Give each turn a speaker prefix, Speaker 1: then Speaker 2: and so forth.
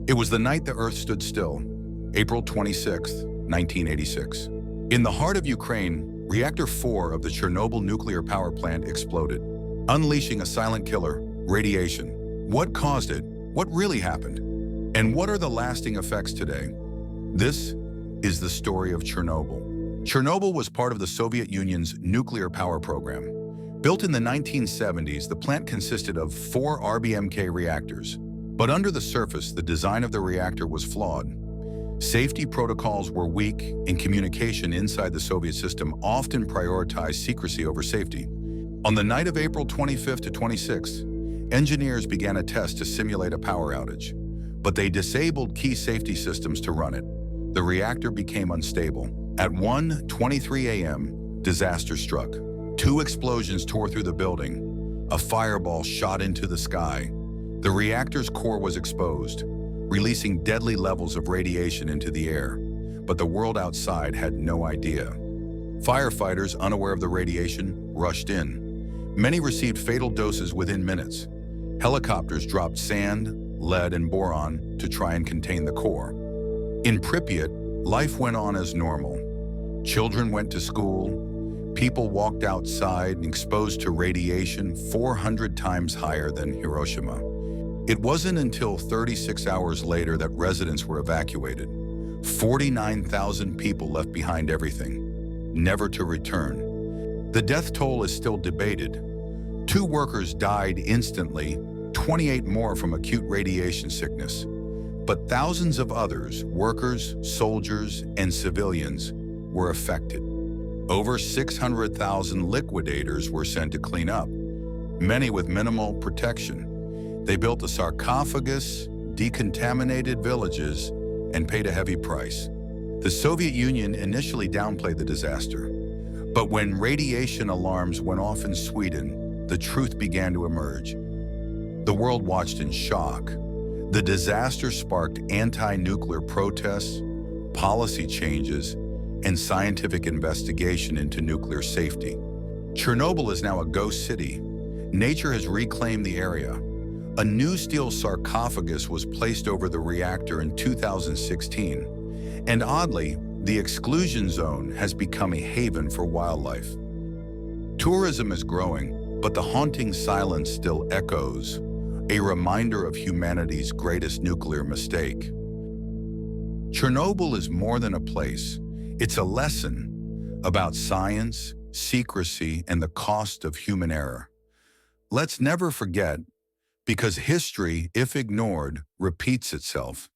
Speaker 1: It was the night the Earth stood still, April 26, 1986. In the heart of Ukraine, Reactor 4 of the Chernobyl Nuclear Power Plant exploded, unleashing a silent killer, radiation. What caused it? What really happened? And what are the lasting effects today? This is the story of Chernobyl. Chernobyl was part of the Soviet Union's nuclear power program. Built in the 1970s, the plant consisted of 4 RBMK reactors. But under the surface, the design of the reactor was flawed. Safety protocols were weak, and communication inside the Soviet system often prioritized secrecy over safety. On the night of April 25th to 26th, engineers began a test to simulate a power outage. But they disabled key safety systems to run it. The reactor became unstable. At 1:23 a.m., disaster struck. 2 explosions tore through the building. A fireball shot into the sky. The reactor's core was exposed, releasing deadly levels of radiation into the air, but the world outside had no idea. Firefighters, unaware of the radiation, rushed in. Many received fatal doses within minutes. Helicopters dropped sand, lead, and boron to try and contain the core. In Pripyat, life went on as normal. Children went to school. People walked outside, exposed to radiation 400 times higher than Hiroshima. It wasn't until 36 hours later that residents were evacuated. 49,000 people left behind everything, never to return. The death toll is still debated. 2 workers died instantly, 28 more from acute radiation sickness. But thousands of others, workers, soldiers, and civilians, were affected. Over 600,000 liquidators were sent to clean up, many with minimal protection. They built a sarcophagus, decontaminated villages, and paid a heavy price. The Soviet Union initially downplayed the disaster. But when radiation alarms went off in Sweden, the truth began to emerge. The world watched in shock. The disaster sparked anti-nuclear protests, policy changes, and scientific investigation into nuclear safety. Chernobyl is now a ghost city. Nature has reclaimed the area. A new steel sarcophagus was placed over the reactor in 2016, and oddly, the exclusion zone has become a haven for wildlife. Tourism is growing, but the haunting silence still echoes, a reminder of humanity's greatest nuclear mistake. Chernobyl is more than a place. It's a lesson about science, secrecy, and the cost of human error. Let's never forget, because history, if ignored, repeats itself.